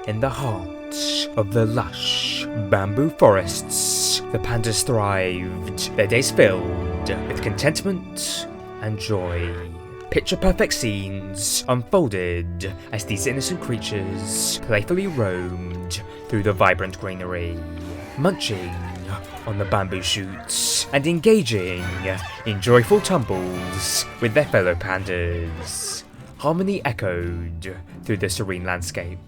In the heart of the lush bamboo forests, the pandas thrived, their days filled with contentment and joy. Picture-perfect scenes unfolded as these innocent creatures playfully roamed through the vibrant greenery, munching on the bamboo shoots and engaging in joyful tumbles with their fellow pandas. Harmony echoed through the serene landscape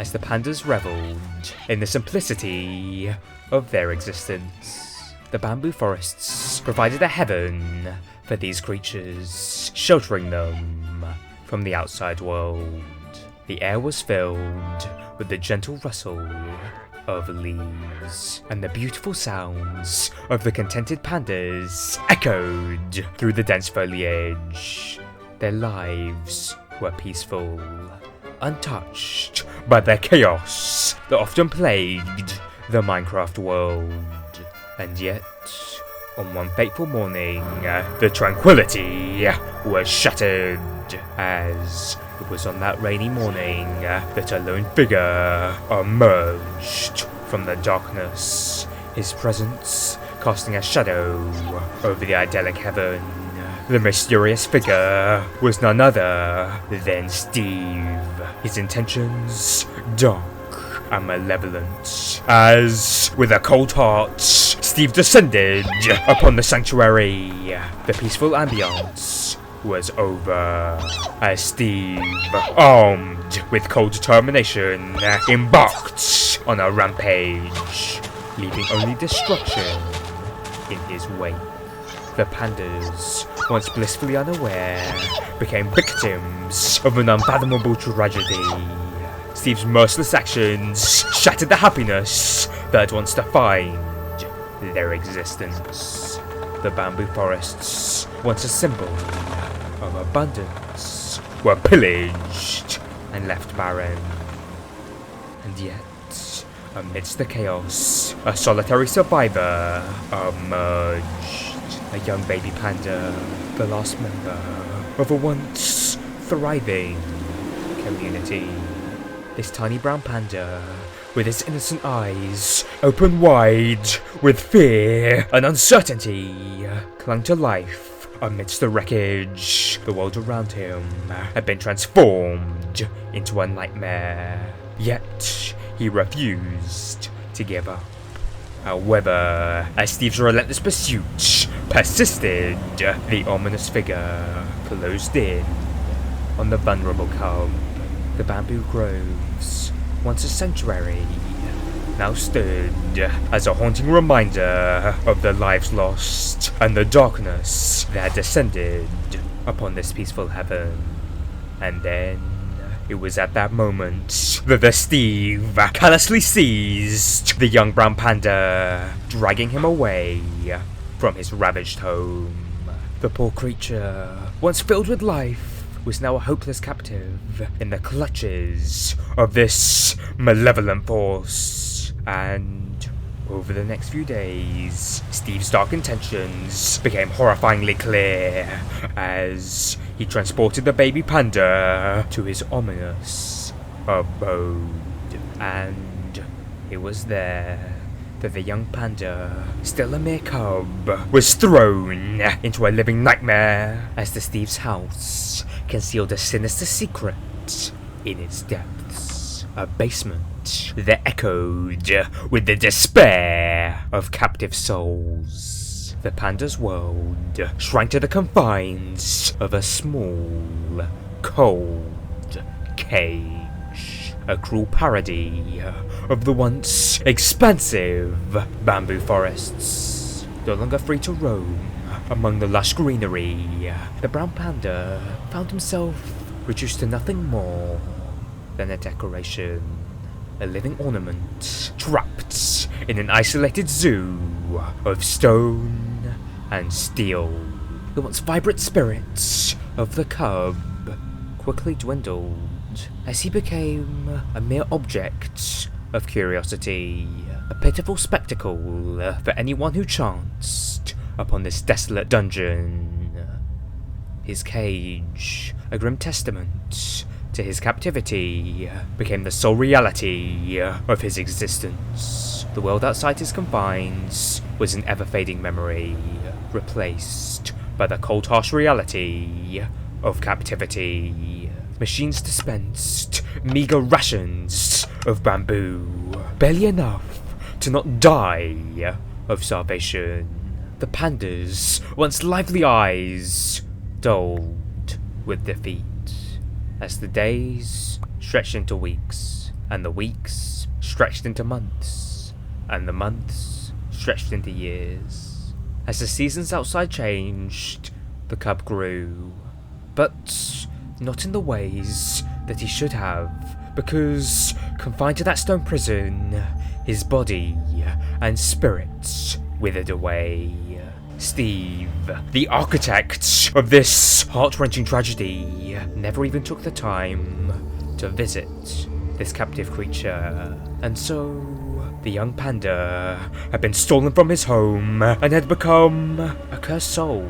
as the pandas reveled in the simplicity of their existence. The bamboo forests provided a heaven for these creatures, sheltering them from the outside world. The air was filled with the gentle rustle of leaves, and the beautiful sounds of the contented pandas echoed through the dense foliage. Their lives were peaceful, untouched by the chaos that often plagued the Minecraft world. And yet, on one fateful morning, the tranquility was shattered, as it was on that rainy morning that a lone figure emerged from the darkness, his presence casting a shadow over the idyllic heaven. The mysterious figure was none other than Steve, his intentions dark and malevolent, as, with a cold heart, Steve descended upon the sanctuary. The peaceful ambience was over, as Steve, armed with cold determination, embarked on a rampage, leaving only destruction in his wake. The pandas, once blissfully unaware, became victims of an unfathomable tragedy. Steve's merciless actions shattered the happiness that had once defined their existence. The bamboo forests, once a symbol of abundance, were pillaged and left barren. And yet, amidst the chaos, a solitary survivor emerged. A young baby panda, the last member of a once thriving community. This tiny brown panda, with its innocent eyes open wide with fear and uncertainty, clung to life amidst the wreckage. The world around him had been transformed into a nightmare, yet he refused to give up. However, as Steve's relentless pursuit persisted, the ominous figure closed in on the vulnerable cub. The bamboo groves, once a sanctuary, now stood as a haunting reminder of the lives lost and the darkness that had descended upon this peaceful heaven. And then, it was at that moment that the Steve callously seized the young brown panda, dragging him away from his ravaged home. The poor creature, once filled with life, was now a hopeless captive in the clutches of this malevolent force. And over the next few days, Steve's dark intentions became horrifyingly clear as he transported the baby panda to his ominous abode. And it was there that the young panda, still a mere cub, was thrown into a living nightmare as the Steve's house concealed a sinister secret in its depths. A basement that echoed with the despair of captive souls. The panda's world shrank to the confines of a small, cold cage. A cruel parody of the once expansive bamboo forests. No longer free to roam among the lush greenery, the brown panda found himself reduced to nothing more than a decoration, a living ornament, trapped in an isolated zoo of stone and steel. The once vibrant spirit of the cub quickly dwindled as he became a mere object of curiosity, a pitiful spectacle for anyone who chanced upon this desolate dungeon. His cage, a grim testament to his captivity became the sole reality of his existence. The world outside his confines was an ever-fading memory, replaced by the cold, harsh reality of captivity. Machines dispensed meager rations of bamboo, barely enough to not die of starvation. The panda's once lively eyes dulled with defeat as the days stretched into weeks, and the weeks stretched into months, and the months stretched into years. As the seasons outside changed, the cub grew, but not in the ways that he should have, because confined to that stone prison, his body and spirit withered away. Steve, the architect of this heart-wrenching tragedy, never even took the time to visit this captive creature, and so the young panda had been stolen from his home and had become a cursed soul,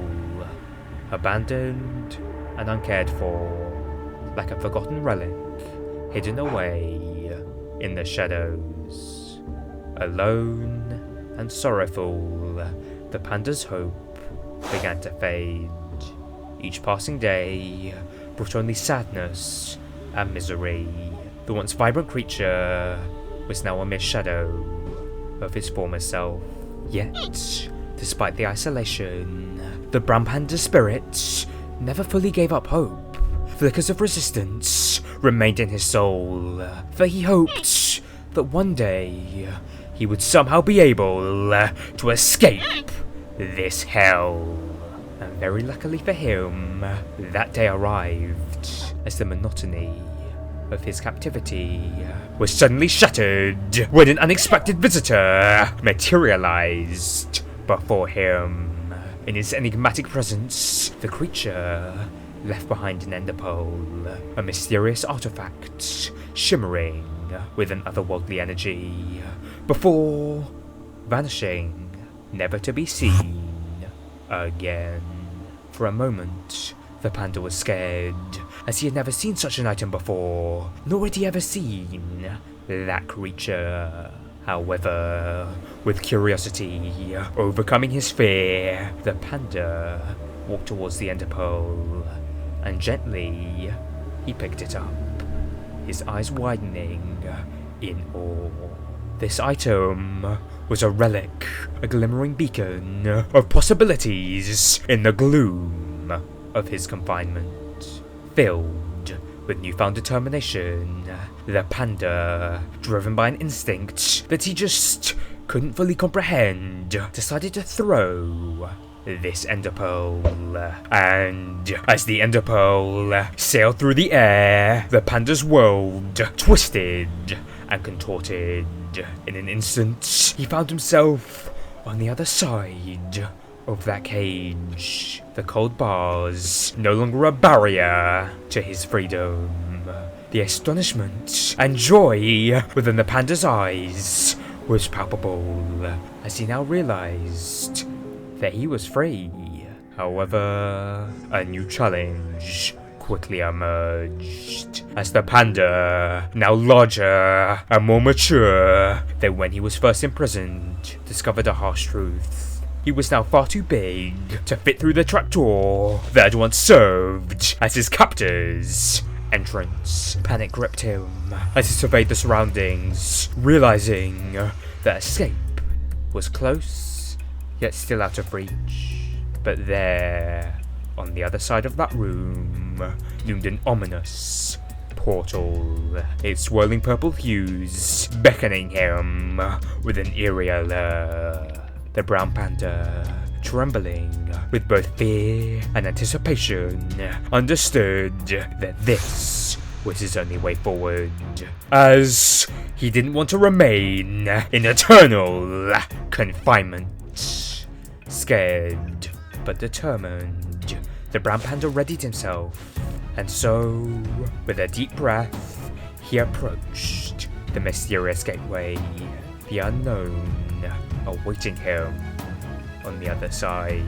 abandoned and uncared for, like a forgotten relic hidden away in the shadows. Alone and sorrowful, the panda's hope began to fade. Each passing day brought only sadness and misery. The once vibrant creature was now a mere shadow of his former self. Yet, despite the isolation, the brown panda's spirit never fully gave up hope. Flickers of resistance remained in his soul, for he hoped that one day he would somehow be able to escape this hell. And very luckily for him, that day arrived as the monotony of his captivity was suddenly shattered when an unexpected visitor materialized before him. In his enigmatic presence, the creature left behind an ender pearl, a mysterious artifact shimmering with an otherworldly energy, before vanishing, never to be seen again. For a moment, the panda was scared, as he had never seen such an item before, nor had he ever seen that creature. However, with curiosity overcoming his fear, the panda walked towards the ender pearl, and gently he picked it up, his eyes widening in awe. This item was a relic, a glimmering beacon of possibilities in the gloom of his confinement. Filled with newfound determination, the panda, driven by an instinct that he just couldn't fully comprehend, decided to throw this ender pearl. And as the ender pearl sailed through the air, the panda's world twisted and contorted. In an instant, he found himself on the other side of that cage. The cold bars no longer a barrier to his freedom. The astonishment and joy within the panda's eyes was palpable, as he now realized that he was free. However, a new challenge quickly emerged, as the panda, now larger and more mature than when he was first imprisoned, discovered a harsh truth. He was now far too big to fit through the trapdoor that had once served as his captor's entrance. Panic gripped him as he surveyed the surroundings, realizing that escape was close, yet still out of reach. But there, on the other side of that room, loomed an ominous portal, its swirling purple hues beckoning him with an eerie allure. The brown panda, trembling with both fear and anticipation, understood that this was his only way forward, as he didn't want to remain in eternal confinement. Scared but determined, the brown panda readied himself, and so, with a deep breath, he approached the mysterious gateway, the unknown awaiting him on the other side.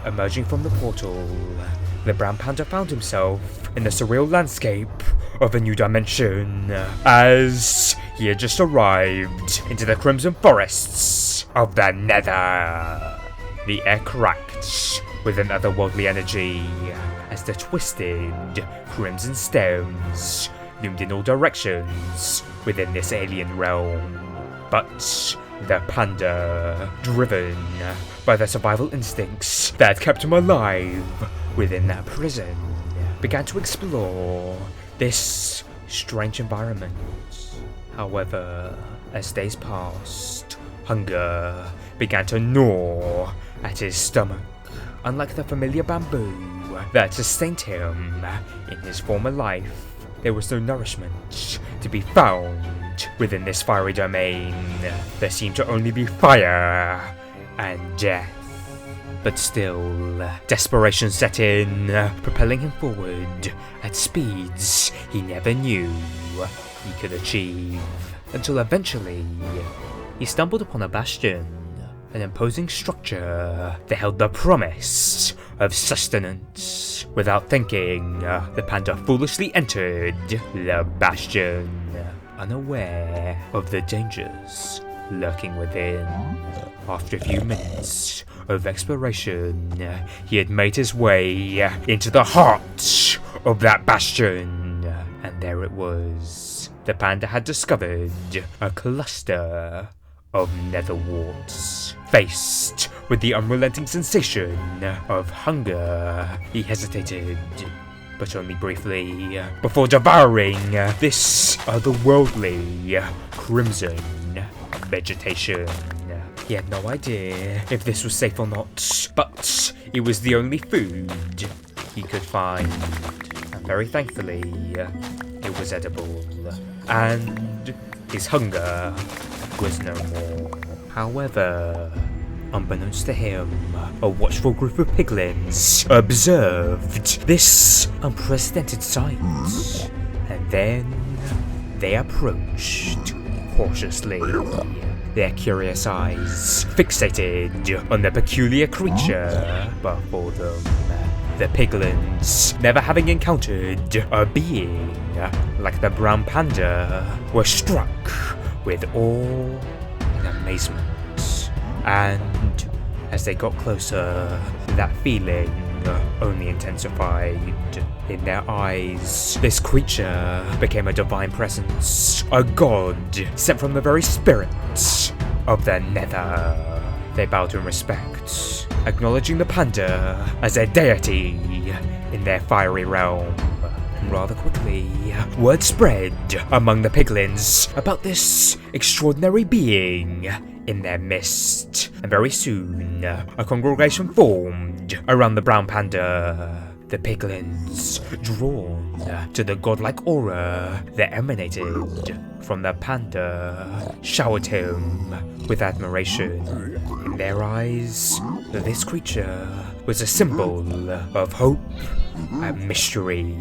Emerging from the portal, the brown panda found himself in the surreal landscape of a new dimension, as he had just arrived into the crimson forests of the Nether. The air cracked with an otherworldly energy as the twisted crimson stems loomed in all directions within this alien realm. But the panda, driven by the survival instincts that had kept him alive within that prison, began to explore this strange environment. However, as days passed, hunger began to gnaw at his stomach. Unlike the familiar bamboo that sustained him in his former life, there was no nourishment to be found within this fiery domain. There seemed to only be fire and death. But still, desperation set in, propelling him forward at speeds he never knew he could achieve. Until eventually, he stumbled upon a bastion, an imposing structure that held the promise of sustenance. Without thinking, the panda foolishly entered the bastion, unaware of the dangers lurking within. After a few minutes of exploration, he had made his way into the heart of that bastion, and there it was. The panda had discovered a cluster of nether warts. Faced with the unrelenting sensation of hunger, he hesitated, but only briefly, before devouring this otherworldly crimson vegetation. He had no idea if this was safe or not, but it was the only food he could find, and very thankfully, it was edible, and his hunger was no more. However, unbeknownst to him, a watchful group of piglins observed this unprecedented sight, and then they approached cautiously, their curious eyes fixated on the peculiar creature before them. The piglins, never having encountered a being like the brown panda, were struck with awe and amazement. And as they got closer, that feeling only intensified. In their eyes, this creature became a divine presence, a god sent from the very spirits of the Nether. They bowed in respect, acknowledging the panda as a deity in their fiery realm. And rather quickly, word spread among the piglins about this extraordinary being in their midst, and very soon, a congregation formed around the brown panda. The piglins, drawn to the godlike aura that emanated from the panda, showered him with admiration. In their eyes, this creature was a symbol of hope and mystery,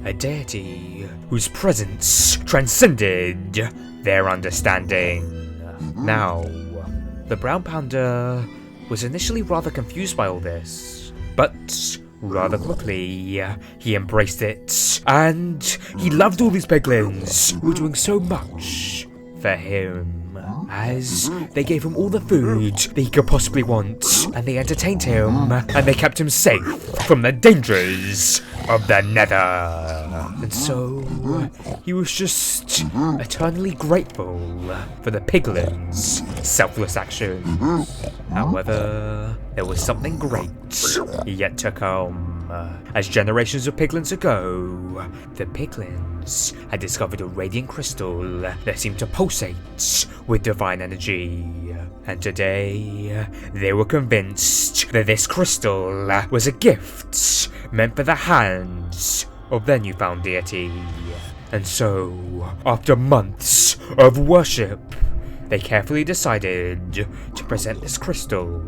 a deity whose presence transcended their understanding. Now, the brown panda was initially rather confused by all this, but rather quickly, he embraced it, and he loved all these piglins who were doing so much for him, as they gave him all the food that he could possibly want, and they entertained him, and they kept him safe from the dangers of the Nether. And so, he was just eternally grateful for the piglins' selfless actions. However, there was something great yet to come. As generations of piglins ago, the piglins had discovered a radiant crystal that seemed to pulsate with divine energy. And today, they were convinced that this crystal was a gift meant for the hands of their newfound deity. And so, after months of worship, they carefully decided to present this crystal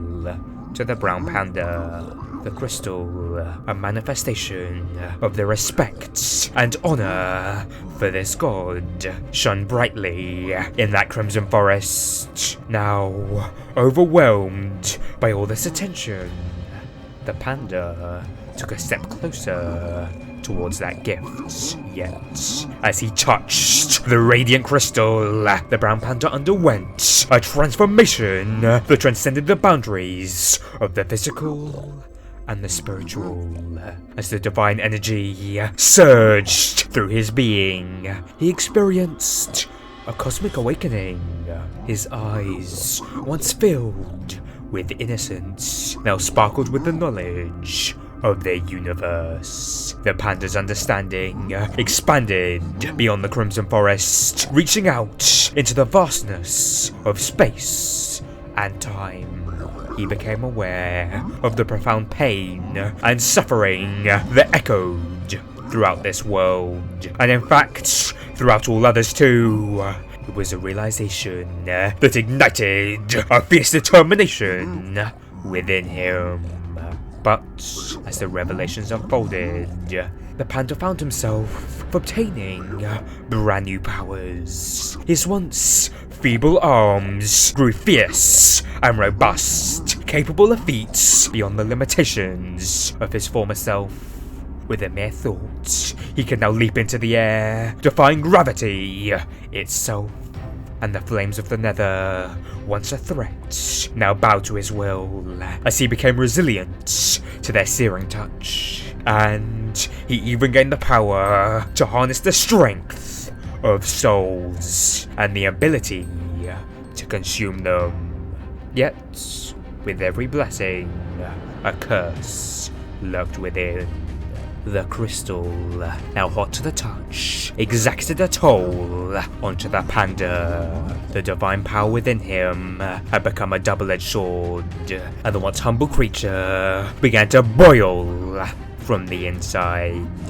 to the brown panda. The crystal, a manifestation of their respect and honor for this god, shone brightly in that crimson forest. Now, overwhelmed by all this attention, The panda took a step closer towards that gift, yet as he touched the radiant crystal, the brown panda underwent a transformation that transcended the boundaries of the physical and the spiritual. As the divine energy surged through his being, he experienced a cosmic awakening. His eyes, once filled with innocence, now sparkled with the knowledge of their universe. The panda's understanding expanded beyond the Crimson Forest, reaching out into the vastness of space and time. He became aware of the profound pain and suffering that echoed throughout this world, and in fact, throughout all others too. It was a realization that ignited a fierce determination within him. But as the revelations unfolded, the panda found himself obtaining brand new powers. His once feeble arms grew fierce and robust, capable of feats beyond the limitations of his former self. With a mere thought, he could now leap into the air, defying gravity itself. And the flames of the nether, once a threat, now bowed to his will, as he became resilient to their searing touch. And he even gained the power to harness the strength of souls, and the ability to consume them. Yet, with every blessing, a curse lurked within. The crystal, now hot to the touch, exacted a toll onto the panda. The divine power within him had become a double-edged sword, and the once humble creature began to boil from the inside.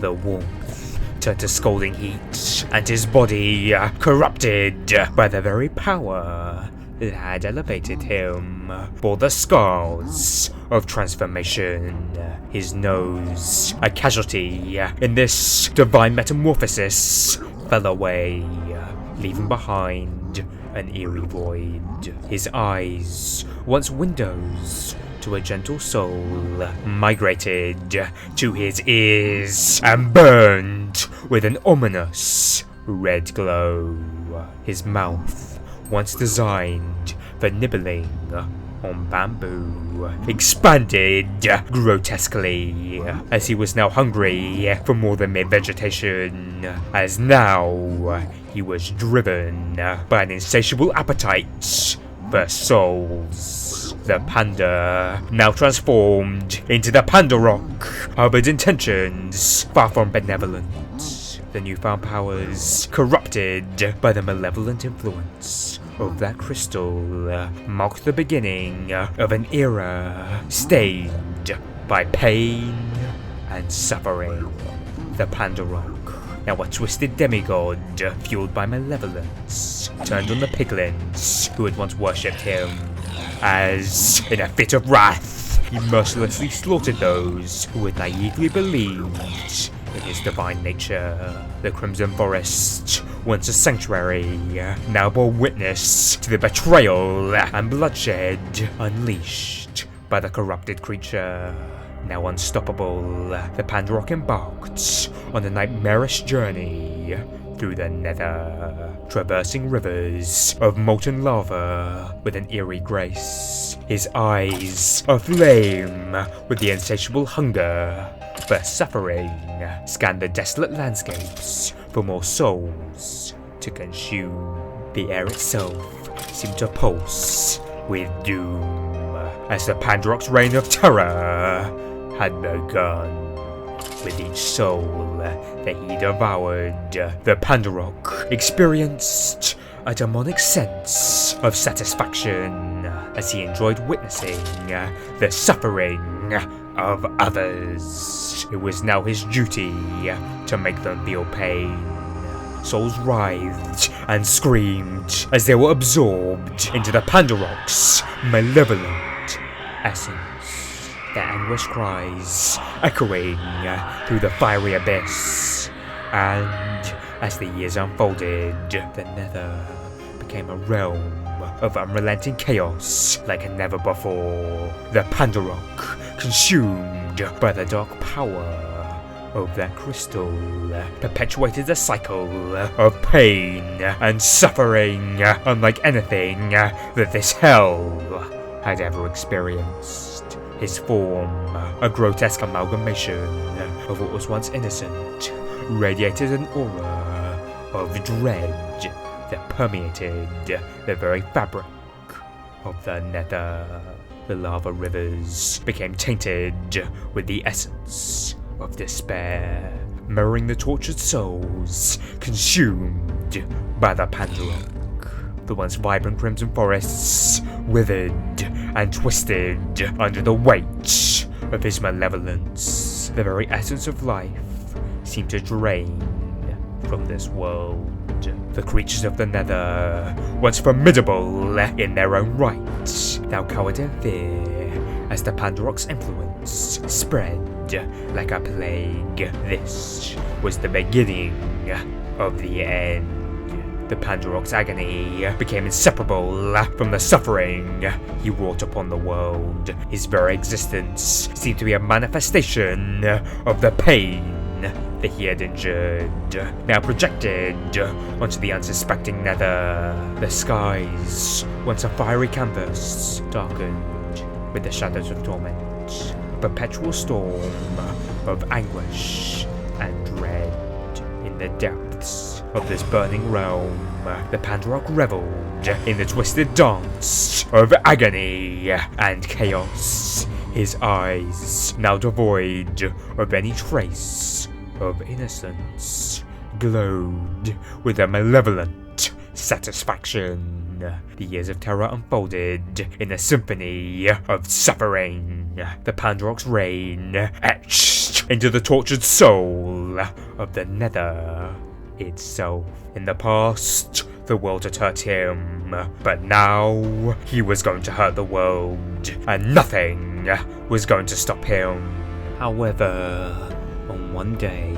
The warmth turned to scalding heat, and his body corrupted by the very power that had elevated him, bore the scars of transformation. His nose, a casualty in this divine metamorphosis, fell away, leaving behind an eerie void. His eyes, once windows to a gentle soul, migrated to his ears and burned with an ominous red glow. His mouth, once designed for nibbling on bamboo, expanded grotesquely, as he was now hungry for more than mere vegetation, as now he was driven by an insatiable appetite for souls. The panda, now transformed into the Pandarok, harbored intentions far from benevolent. The newfound powers, corrupted by the malevolent influence of that crystal, marked the beginning of an era stained by pain and suffering. The Pandarok, now a twisted demigod fueled by malevolence, turned on the piglins who had once worshipped him, as, in a fit of wrath, he mercilessly slaughtered those who had naively believed in his divine nature. The Crimson Forest, once a sanctuary, now bore witness to the betrayal and bloodshed unleashed by the corrupted creature. Now unstoppable, the Pandarok embarked on a nightmarish journey through the nether, traversing rivers of molten lava with an eerie grace. His eyes aflame with the insatiable hunger for suffering, scanned the desolate landscapes for more souls to consume. The air itself seemed to pulse with doom, as the Pandarok's reign of terror had begun. With each soul that he devoured, the Pandarok experienced a demonic sense of satisfaction as he enjoyed witnessing the suffering of others. It was now his duty to make them feel pain. Souls writhed and screamed as they were absorbed into the Pandarok's malevolent essence. Their anguished cries echoing through the fiery abyss. And as the years unfolded, the nether became a realm of unrelenting chaos like never before. The Pandarok consumed by the dark power of that crystal, perpetuated a cycle of pain and suffering unlike anything that this hell had ever experienced. His form, a grotesque amalgamation of what was once innocent, radiated an aura of dread that permeated the very fabric of the nether. The lava rivers became tainted with the essence of despair, mirroring the tortured souls consumed by the Pandarok. The once vibrant crimson forests withered and twisted under the weight of his malevolence. The very essence of life seemed to drain from this world. The creatures of the nether, once formidable in their own right, now cowered in fear as the Pandarok's influence spread like a plague. This was the beginning of the end. The Pandarok's agony became inseparable from the suffering he wrought upon the world. His very existence seemed to be a manifestation of the pain that he had endured, now projected onto the unsuspecting nether. The skies, once a fiery canvas, darkened with the shadows of torment. A perpetual storm of anguish and dread. In the depths of this burning realm, the Pandarok reveled in the twisted dance of agony and chaos. His eyes, now devoid of any trace of innocence, glowed with a malevolent satisfaction. The years of terror unfolded in a symphony of suffering. The Pandarok's reign etched into the tortured soul of the nether itself. In the past, the world had hurt him, but now he was going to hurt the world, and nothing was going to stop him. However, on one day,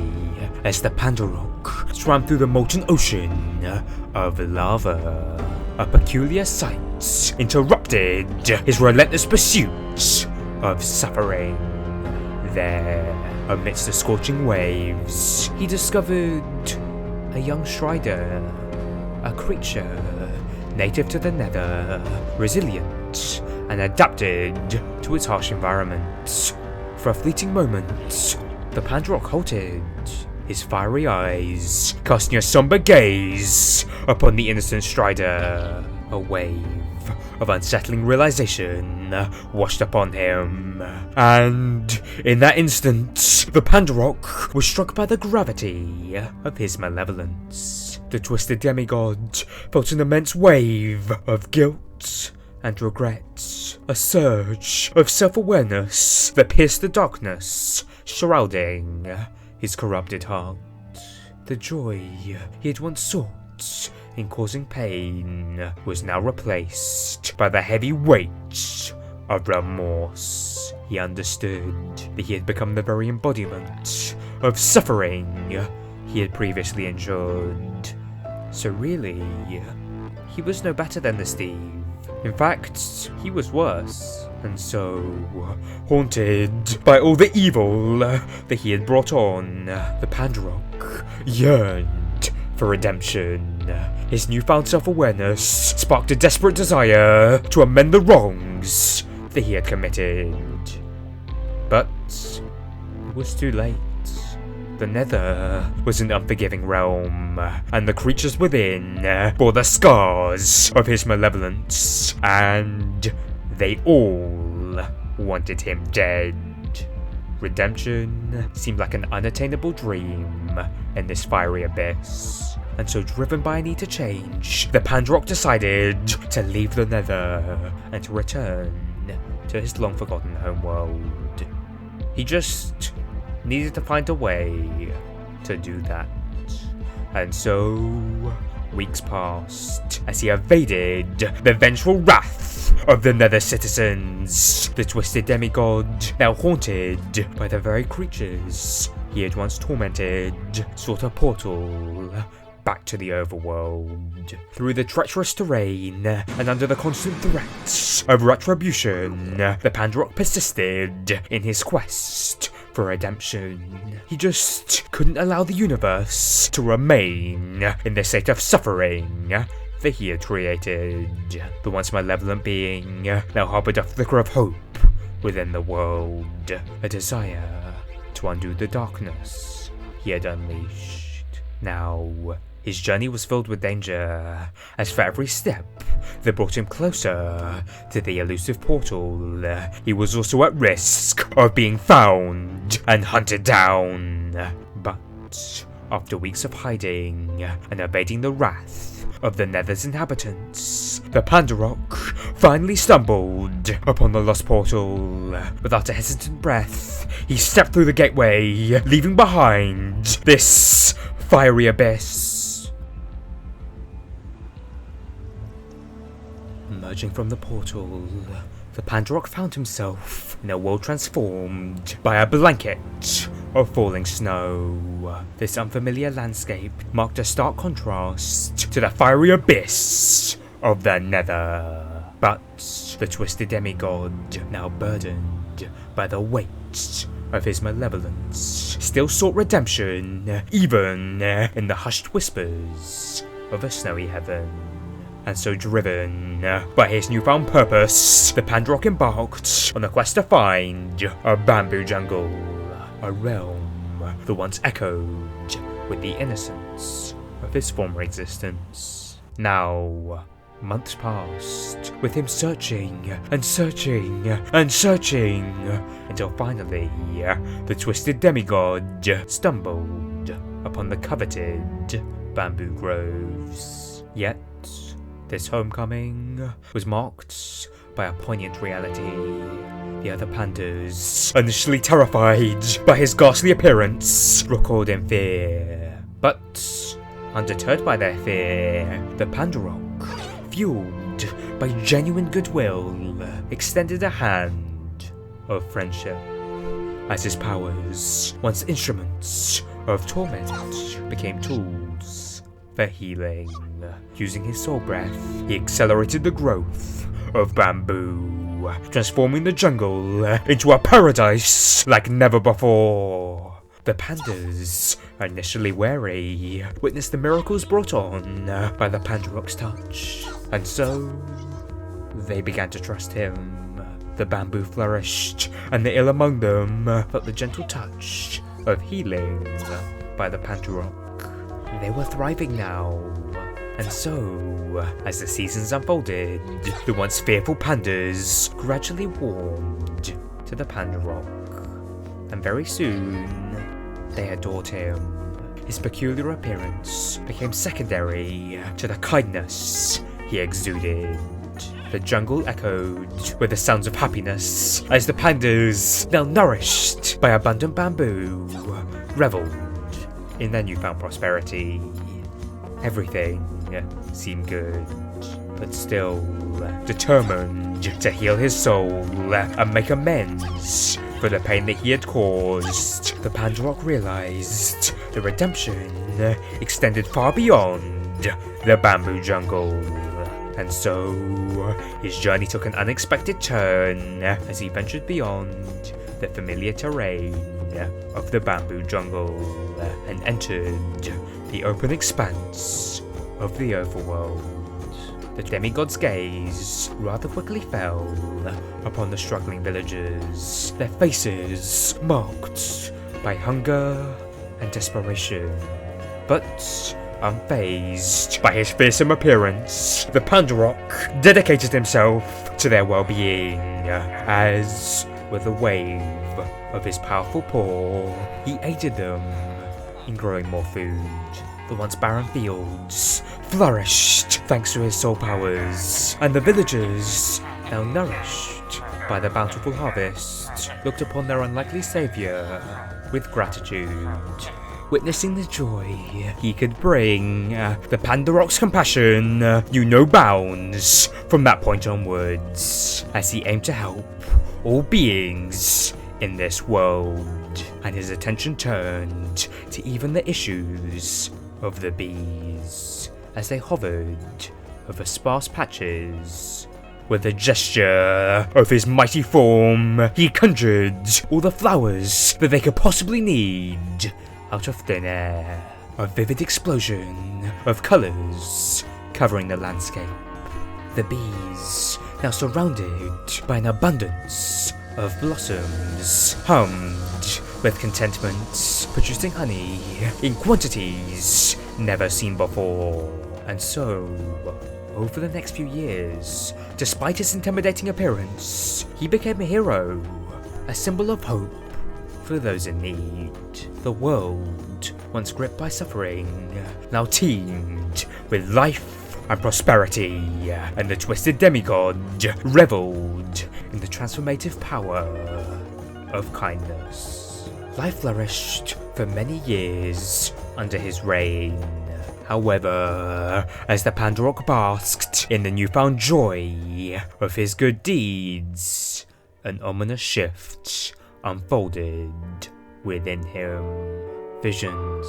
as the Pandarok swam through the molten ocean of lava, a peculiar sight interrupted his relentless pursuit of suffering. There, amidst the scorching waves, he discovered a young strider, a creature native to the nether, resilient and adapted to its harsh environment. For a fleeting moment, the Pandarok halted, his fiery eyes casting a somber gaze upon the innocent strider. A wave of unsettling realization washed upon him, and in that instant, the Pandarok was struck by the gravity of his malevolence. The twisted demigod felt an immense wave of guilt and regret, a surge of self-awareness that pierced the darkness shrouding his corrupted heart. The joy he had once sought in causing pain was now replaced by the heavy weight of remorse. He understood that he had become the very embodiment of suffering he had previously endured. So really, he was no better than the Steve. In fact, he was worse. And so, haunted by all the evil that he had brought on, the Pandarok yearned for redemption. His newfound self-awareness sparked a desperate desire to amend the wrongs that he had committed. But it was too late. The nether was an unforgiving realm, and the creatures within bore the scars of his malevolence, and they all wanted him dead. Redemption seemed like an unattainable dream in this fiery abyss, and so driven by a need to change, the Pandarok decided to leave the nether and to return to his long-forgotten homeworld. He just needed to find a way to do that. And so, weeks passed as he evaded the vengeful wrath of the nether citizens. The twisted demigod, now haunted by the very creatures he had once tormented, sought a portal back to the overworld. Through the treacherous terrain, and under the constant threat of retribution, the Pandarok persisted in his quest for redemption. He just couldn't allow the universe to remain in the state of suffering that he had created. The once malevolent being now harbored a flicker of hope within the world, a desire to undo the darkness he had unleashed. Now, his journey was filled with danger, as for every step that brought him closer to the elusive portal, he was also at risk of being found and hunted down. But after weeks of hiding and evading the wrath of the Nether's inhabitants, the Pandarok finally stumbled upon the lost portal. Without a hesitant breath, he stepped through the gateway, leaving behind this fiery abyss. Emerging from the portal, the Pandarok found himself in a world transformed by a blanket of falling snow. This unfamiliar landscape marked a stark contrast to the fiery abyss of the Nether. But the twisted demigod, now burdened by the weight of his malevolence, still sought redemption, even in the hushed whispers of a snowy heaven. And so, driven by his newfound purpose, the Pandarok embarked on a quest to find a bamboo jungle, a realm that once echoed with the innocence of his former existence. Now, months passed, with him searching and searching and searching, until finally, the twisted demigod stumbled upon the coveted bamboo groves. Yet, this homecoming was marked by a poignant reality. The other pandas, initially terrified by his ghastly appearance, recoiled in fear. But, undeterred by their fear, the Pandarok, fueled by genuine goodwill, extended a hand of friendship. As his powers, once instruments of torment, became tools for healing. Using his soul breath, he accelerated the growth of bamboo, transforming the jungle into a paradise like never before. The pandas, initially wary, witnessed the miracles brought on by the Pandarok's touch, and so they began to trust him. The bamboo flourished, and the ill among them felt the gentle touch of healing by the Pandarok. They were thriving now, and so, as the seasons unfolded, the once fearful pandas gradually warmed to the Pandarok, and very soon, they adored him. His peculiar appearance became secondary to the kindness he exuded. The jungle echoed with the sounds of happiness as the pandas, now nourished by abundant bamboo, reveled in their newfound prosperity. Everything seemed good, but still determined to heal his soul and make amends for the pain that he had caused, the Pandarok realized the redemption extended far beyond the bamboo jungle. And so, his journey took an unexpected turn as he ventured beyond the familiar terrain of the bamboo jungle and entered the open expanse of the overworld. The demigod's gaze rather quickly fell upon the struggling villagers, their faces marked by hunger and desperation. But unfazed by his fearsome appearance, the Pandarok dedicated himself to their well-being, as, with a wave of his powerful paw, he aided them in growing more food. The once barren fields flourished thanks to his soul powers, and the villagers, now nourished by the bountiful harvest, looked upon their unlikely savior with gratitude. Witnessing the joy he could bring, the Pandarok's compassion knew no bounds from that point onwards, as he aimed to help all beings in this world, and his attention turned to even the issues of the bees as they hovered over sparse patches. With a gesture of his mighty form, he conjured all the flowers that they could possibly need out of thin air. A vivid explosion of colours covering the landscape. The bees, now surrounded by an abundance of blossoms, hummed with contentment, producing honey in quantities never seen before. And so, over the next few years, despite his intimidating appearance, he became a hero, a symbol of hope for those in need. The world, once gripped by suffering, now teemed with life and prosperity, and the twisted demigod reveled in the transformative power of kindness. Life flourished for many years under his reign. However, as the Pandarok basked in the newfound joy of his good deeds, an ominous shift unfolded within him. Visions,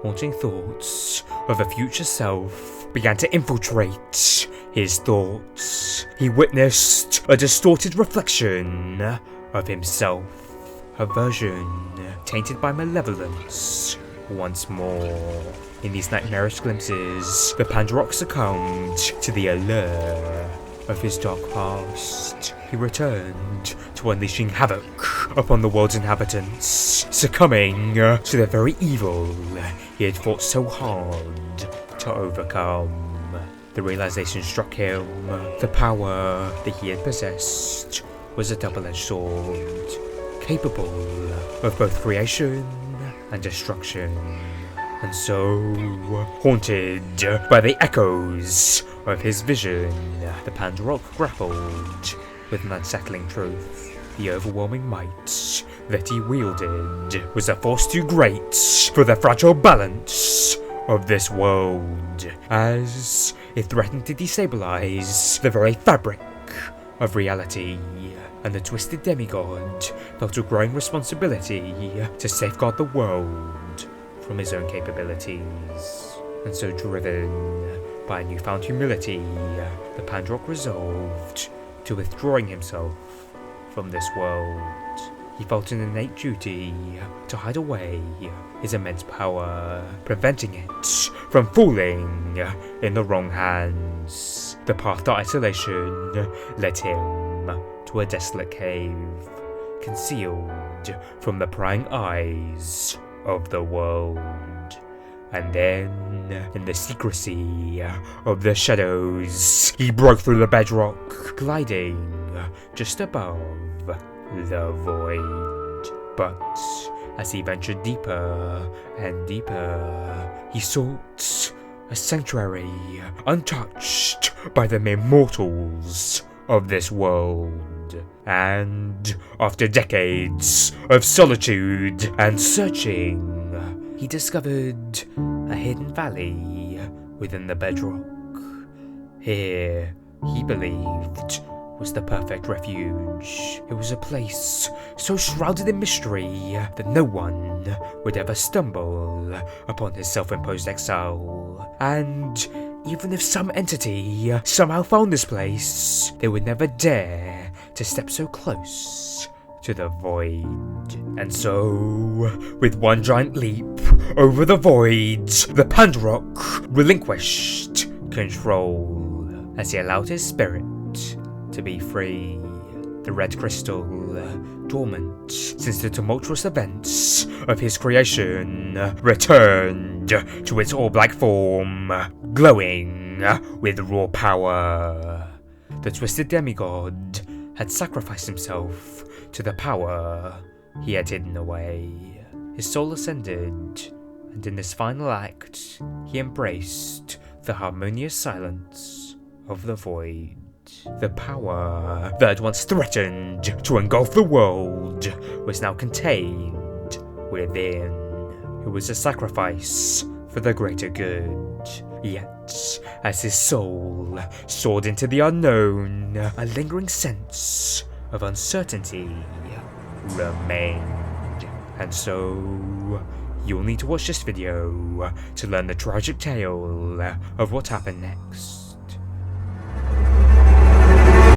haunting thoughts of a future self began to infiltrate his thoughts. He witnessed a distorted reflection of himself, a version tainted by malevolence once more. In these nightmarish glimpses, the Pandarok succumbed to the allure of his dark past. He returned to unleashing havoc upon the world's inhabitants, succumbing to the very evil he had fought so hard to overcome. The realization struck him. The power that he had possessed was a double-edged sword, capable of both creation and destruction. And so, haunted by the echoes of his vision, the Pandarok grappled with an unsettling truth. The overwhelming might that he wielded was a force too great for the fragile balance of this world, as it threatened to destabilize the very fabric of reality. And the twisted demigod felt a growing responsibility to safeguard the world from his own capabilities. And so, driven by a newfound humility, the Pandarok resolved to withdrawing himself from this world. He felt an innate duty to hide away his immense power, preventing it from falling in the wrong hands. The path to isolation led him to a desolate cave, concealed from the prying eyes of the world. And then, in the secrecy of the shadows, he broke through the bedrock, gliding just above the void. But as he ventured deeper and deeper, he sought a sanctuary untouched by the mere mortals of this world. And after decades of solitude and searching, he discovered a hidden valley within the bedrock. Here, he believed, was the perfect refuge. It was a place so shrouded in mystery that no one would ever stumble upon his self-imposed exile. And even if some entity somehow found this place, they would never dare to step so close to the void. And so, with one giant leap over the void, the Pandarok relinquished control as he allowed his spirit to be free. The red crystal, dormant since the tumultuous events of his creation, returned to its all-black form, glowing with raw power. The twisted demigod had sacrificed himself to the power he had hidden away. His soul ascended, and in this final act, he embraced the harmonious silence of the void. The power that had once threatened to engulf the world was now contained within. It was a sacrifice for the greater good. Yet, as his soul soared into the unknown, a lingering sense of uncertainty remained. And so, you'll need to watch this video to learn the tragic tale of what happened next.